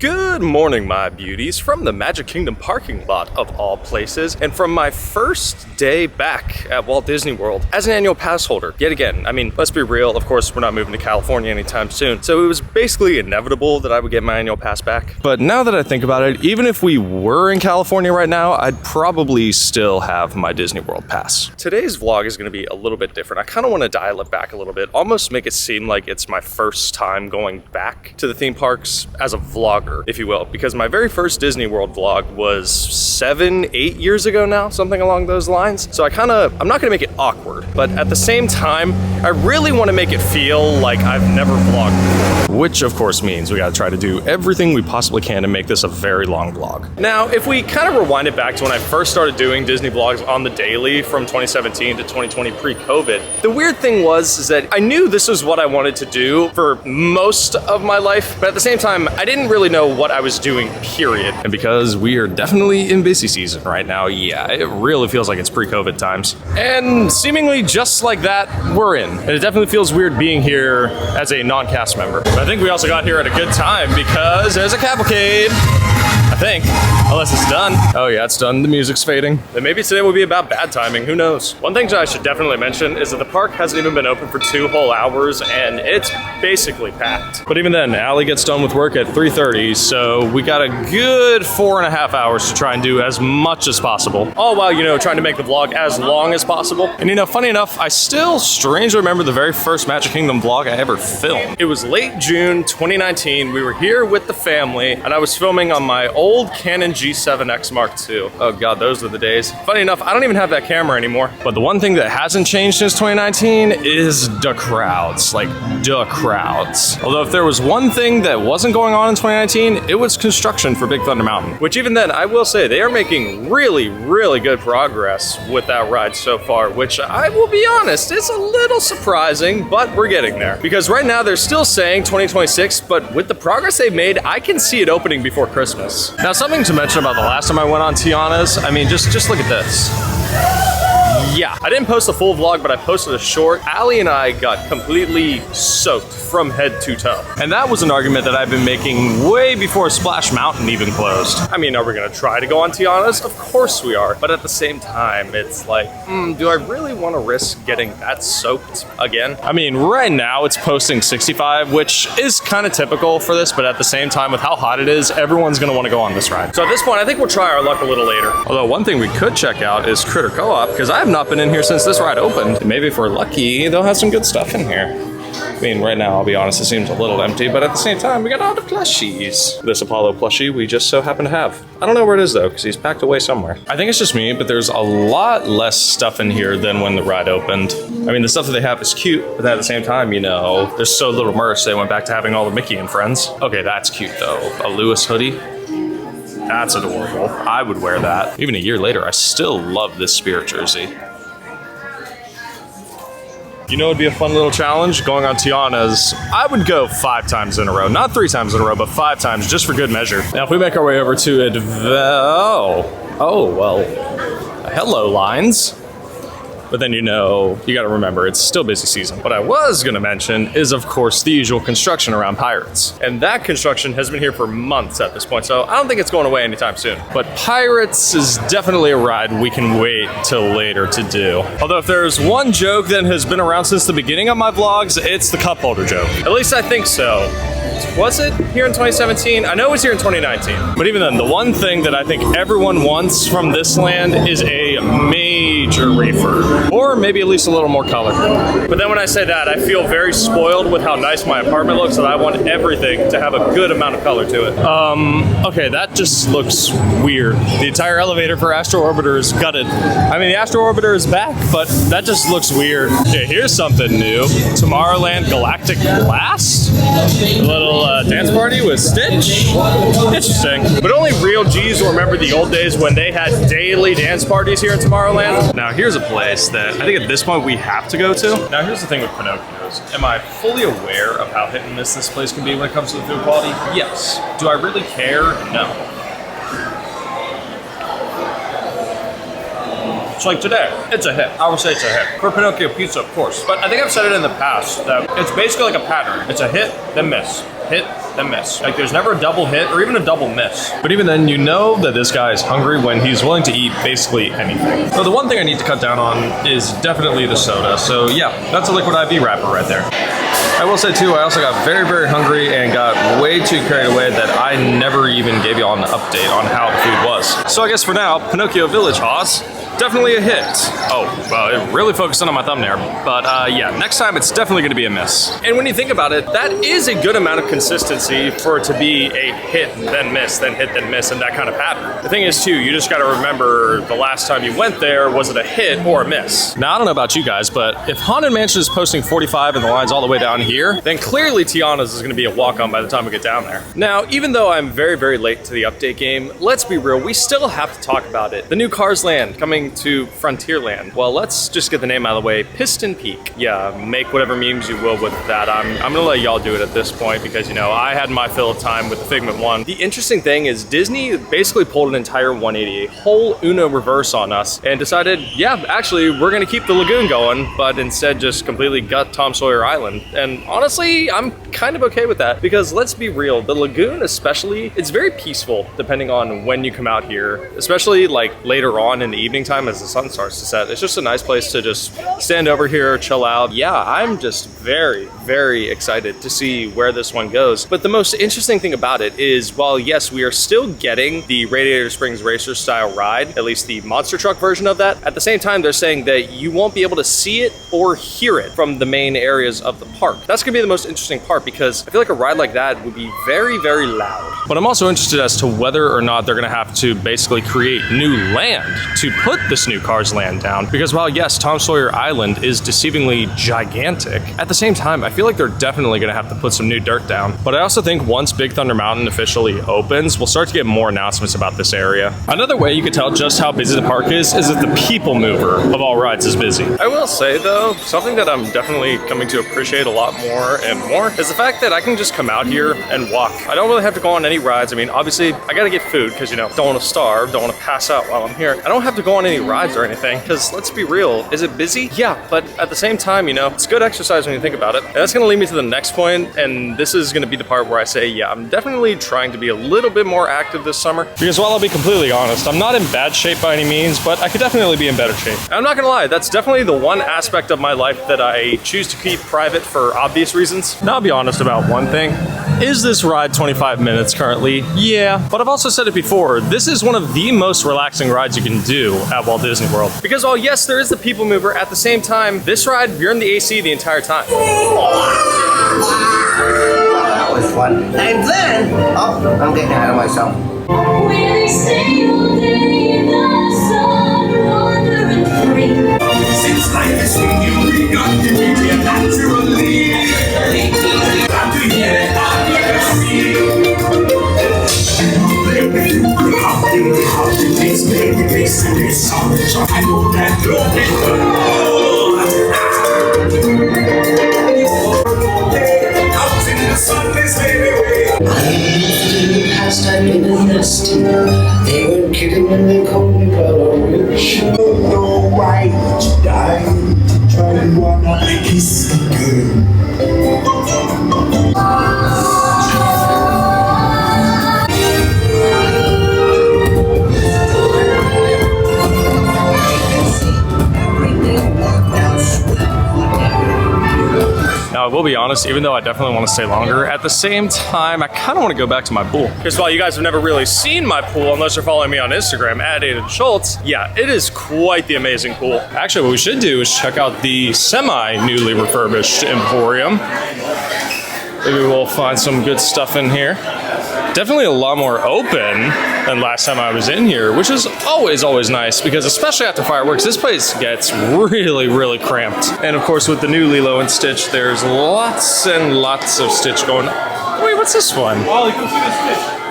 Good morning, my beauties, from the Magic Kingdom parking lot of all places, and from my first day back at Walt Disney World as an annual pass holder. Yet again, I mean, let's be real, of course, we're not moving to California anytime soon, so it was basically inevitable that I would get my annual pass back. But now that I think about it, even if we were in California right now, I'd probably still have my Disney World pass. Today's vlog is going to be a little bit different. I kind of want to dial it back a little bit, almost make it seem like it's my first time going back to the theme parks as a vlogger, if you will, because my very first Disney World vlog was 7-8 years ago now, something along those lines. So I'm not gonna make it awkward, but at the same time, I really want to make it feel like I've never vlogged before, which of course means we gotta try to do everything we possibly can to make this a very long vlog. Now, if we kind of rewind it back to when I first started doing Disney vlogs on the daily from 2017 to 2020 pre-COVID, the weird thing is that I knew this was what I wanted to do for most of my life, but at the same time, I didn't really know what I was doing, period. And because we are definitely in busy season right now, yeah, it really feels like it's pre-COVID times. And seemingly just like that, we're in. And it definitely feels weird being here as a non-cast member. But I think we also got here at a good time because there's a cavalcade. I think, unless it's done. Oh yeah, it's done, the music's fading. Then maybe today will be about bad timing, who knows? One thing that I should definitely mention is that the park hasn't even been open for 2 whole hours and it's basically packed. But even then, Allie gets done with work at 3:30, so we got a good 4.5 hours to try and do as much as possible. All while, trying to make the vlog as long as possible. And funny enough, I still strangely remember the very first Magic Kingdom vlog I ever filmed. It was late June 2019, we were here with the family, and I was filming on my old Canon G7X Mark II. Oh God, those were the days. Funny enough, I don't even have that camera anymore. But the one thing that hasn't changed since 2019 is the crowds, like the crowds. Although if there was one thing that wasn't going on in 2019, it was construction for Big Thunder Mountain. Which even then, I will say, they are making really, really good progress with that ride so far, which I will be honest, is a little surprising, but we're getting there. Because right now they're still saying 2026, but with the progress they've made, I can see it opening before Christmas. Now, something to mention about the last time I went on Tiana's, I mean, just look at this. Yeah, I didn't post a full vlog, but I posted a short. Allie and I got completely soaked from head to toe. And that was an argument that I've been making way before Splash Mountain even closed. I mean, are we gonna try to go on Tiana's? Of course we are. But at the same time, it's like, do I really wanna risk getting that soaked again? I mean, right now it's posting 65, which is kind of typical for this, but at the same time, with how hot it is, everyone's gonna wanna go on this ride. So at this point, I think we'll try our luck a little later. Although one thing we could check out is Critter Co-op, because I have not been in here since this ride opened. Maybe if we're lucky, they'll have some good stuff in here. I mean, right now, I'll be honest, it seems a little empty, but at the same time, we got all the plushies. This Apollo plushie we just so happen to have. I don't know where it is though, because he's packed away somewhere. I think it's just me, but there's a lot less stuff in here than when the ride opened. I mean, the stuff that they have is cute, but at the same time, there's so little merch, they went back to having all the Mickey and Friends. Okay, that's cute though. A Lewis hoodie. That's adorable. I would wear that. Even a year later, I still love this Spirit jersey. It'd be a fun little challenge going on Tiana's. I would go 5 times in a row, not 3 times in a row, but 5 times just for good measure. Now, if we make our way over to hello lines. But then you gotta remember, it's still busy season. What I was gonna mention is, of course, the usual construction around Pirates. And that construction has been here for months at this point, so I don't think it's going away anytime soon. But Pirates is definitely a ride we can wait till later to do. Although if there's one joke that has been around since the beginning of my vlogs, it's the cup holder joke. At least I think so. Was it here in 2017? I know it was here in 2019. But even then, the one thing that I think everyone wants from this land is a major refurb. Or maybe at least a little more color. But then when I say that, I feel very spoiled with how nice my apartment looks, and I want everything to have a good amount of color to it. Okay, that just looks weird. The entire elevator for Astro Orbiter is gutted. I mean, the Astro Orbiter is back, but that just looks weird. Okay, here's something new. Tomorrowland Galactic Blast? A little dance party with Stitch? Interesting. But only real G's will remember the old days when they had daily dance parties here in Tomorrowland. Now here's a place that I think at this point we have to go to. Now here's the thing with Pinocchio's. Am I fully aware of how hit and miss this place can be when it comes to the food quality? Yes. Do I really care? No. So like today, it's a hit. I would say it's a hit. For Pinocchio pizza, of course. But I think I've said it in the past that it's basically like a pattern. It's a hit, then miss. Hit, than miss. Like there's never a double hit or even a double miss. But even then, you know that this guy is hungry when he's willing to eat basically anything. So the one thing I need to cut down on is definitely the soda. So yeah, that's a liquid IV wrapper right there. I will say too, I also got very, very hungry and got way too carried away that I never even gave y'all an update on how the food was. So I guess for now, Pinocchio Village Haas, definitely a hit. Oh, well, it really focused on my thumb there. But yeah, next time it's definitely gonna be a miss. And when you think about it, that is a good amount of consistency for it to be a hit, then miss, then hit, then miss, and that kind of pattern. The thing is too, you just gotta remember the last time you went there, was it a hit or a miss? Now, I don't know about you guys, but if Haunted Mansion is posting 45 and the line's all the way down here, then clearly Tiana's is gonna be a walk-on by the time we get down there. Now, even though I'm very, very late to the update game, let's be real, we still have to talk about it. The new Cars Land coming to Frontierland. Well, let's just get the name out of the way, Piston Peak. Yeah, make whatever memes you will with that. I'm gonna let y'all do it at this point because, you know, I had my fill of time with the Figment 1. The interesting thing is Disney basically pulled an entire 180, a whole Uno reverse on us and decided, yeah, actually, we're gonna keep the lagoon going, but instead just completely gut Tom Sawyer Island. And honestly, I'm kind of okay with that because let's be real, the lagoon especially, it's very peaceful depending on when you come out here, especially like later on in the evening time as the sun starts to set. It's just a nice place to just stand over here, chill out. Yeah, I'm just very, very excited to see where this one goes. But the most interesting thing about it is, while yes, we are still getting the Radiator Springs Racer style ride, at least the monster truck version of that, at the same time, they're saying that you won't be able to see it or hear it from the main areas of the park. That's gonna be the most interesting part because I feel like a ride like that would be very, very loud. But I'm also interested as to whether or not they're gonna have to basically create new land to put this new Cars Land down. Because while yes, Tom Sawyer Island is deceivingly gigantic, at the same time, I feel like they're definitely gonna have to put some new dirt down. But I also think once Big Thunder Mountain officially opens, we'll start to get more announcements about this area. Another way you can tell just how busy the park is that the people mover of all rides is busy. I will say though, something that I'm definitely coming to appreciate a lot more and more is the fact that I can just come out here and walk. I don't really have to go on any rides. I mean, obviously I gotta get food because, you know, don't want to starve, don't want to pass out while I'm here. I don't have to go on any rides or anything because let's be real, is it busy? Yeah, but at the same time, you know, it's good exercise when you think about it. And that's gonna lead me to the next point, and this is gonna be the part where I say, yeah, I'm definitely trying to be a little bit more active this summer. Because while I'll be completely honest, I'm not in bad shape by any means, but I could definitely be in better shape. And I'm not gonna lie, that's definitely the one aspect of my life that I choose to keep private for obvious reasons. Now I'll be honest about one thing. Is this ride 25 minutes currently? Yeah, but I've also said it before, this is one of the most relaxing rides you can do at Walt Disney World. Because while yes, there is the people mover, at the same time, this ride, you're in the AC the entire time. That was fun. And then, oh, I'm getting ahead of myself. Where they stay all day in the sun, wandering free. Since life is with you, we got to be here naturally. Got to hear it, I'll never see. How to taste, baby, taste, and it's on the shot. I know that love is out in the sun, this baby way. I lived in the past, I've been in this too. They weren't kidding when they called me Rich. No right to die, try to wanna kiss the girl. Now, I will be honest, even though I definitely want to stay longer, at the same time, I kind of want to go back to my pool. Because while you guys have never really seen my pool, unless you're following me on Instagram, @AidenSchultz, yeah, it is quite the amazing pool. Actually, what we should do is check out the semi-newly refurbished Emporium. Maybe we'll find some good stuff in here. Definitely a lot more open than last time I was in here, which is always nice because especially after fireworks, this place gets really, really cramped. And of course, with the new Lilo and Stitch, there's lots and lots of Stitch going on. Wait, what's this one?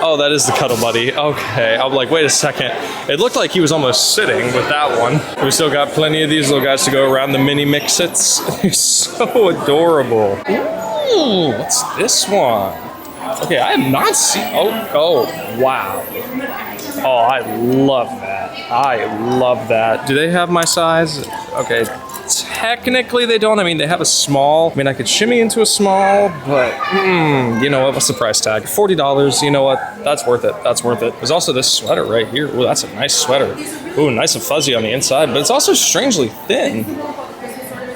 Oh, that is the Cuddle Buddy. Okay, I'm like, wait a second. It looked like he was almost sitting with that one. We still got plenty of these little guys to go around, the mini Mix-Its. They're so adorable. Ooh, what's this one? Okay, I have not seen, oh, wow. Oh, I love that. I love that. Do they have my size? Okay, technically they don't. I mean, they have a small. I mean, I could shimmy into a small, but you know what? What's the price tag? $40. You know what? That's worth it. That's worth it. There's also this sweater right here. Ooh, that's a nice sweater. Ooh, nice and fuzzy on the inside, but it's also strangely thin.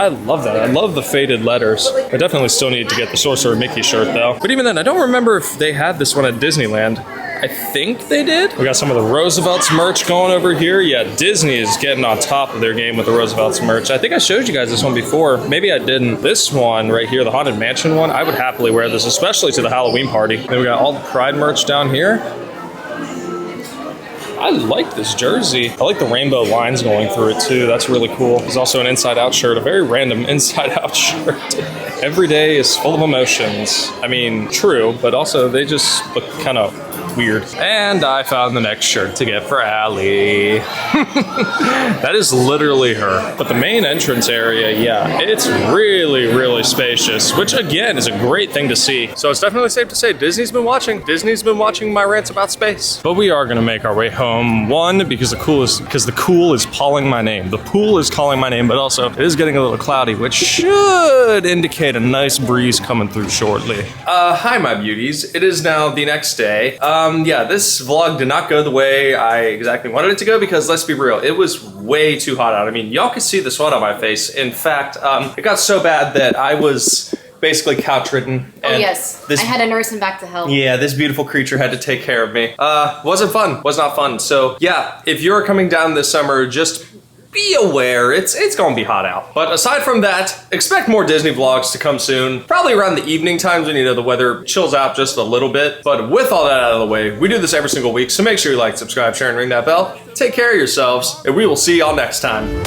I love that. I love the faded letters. I definitely still need to get the Sorcerer Mickey shirt though. But even then, I don't remember if they had this one at Disneyland. I think they did. We got some of the Roosevelt's merch going over here. Yeah, Disney is getting on top of their game with the Roosevelt's merch. I think I showed you guys this one before. Maybe I didn't. This one right here, the Haunted Mansion one, I would happily wear this, especially to the Halloween party. Then we got all the Pride merch down here. I like this jersey. I like the rainbow lines going through it too. That's really cool. There's also an inside out shirt, a very random inside out shirt. Every day is full of emotions. I mean, true, but also they just look kind of weird. And I found the next shirt to get for Allie. That is literally her. But the main entrance area, yeah, it's really, really spacious, which again is a great thing to see. So it's definitely safe to say Disney's been watching. Disney's been watching my rants about space. But we are gonna make our way home. One, because the cool is calling my name. The pool is calling my name, but also it is getting a little cloudy, which should indicate a nice breeze coming through shortly. Hi my beauties. It is now the next day. Yeah, this vlog did not go the way I exactly wanted it to go because let's be real, it was way too hot out. I mean, y'all could see the sweat on my face. In fact, it got so bad that I was basically couch-ridden. Oh yes, I had to nurse him back to health. Yeah, this beautiful creature had to take care of me. Wasn't fun, was not fun. So yeah, if you're coming down this summer, just be aware, it's gonna be hot out. But aside from that, expect more Disney vlogs to come soon. Probably around the evening times when, you know, the weather chills out just a little bit. But with all that out of the way, we do this every single week, so make sure you like, subscribe, share, and ring that bell. Take care of yourselves, and we will see y'all next time.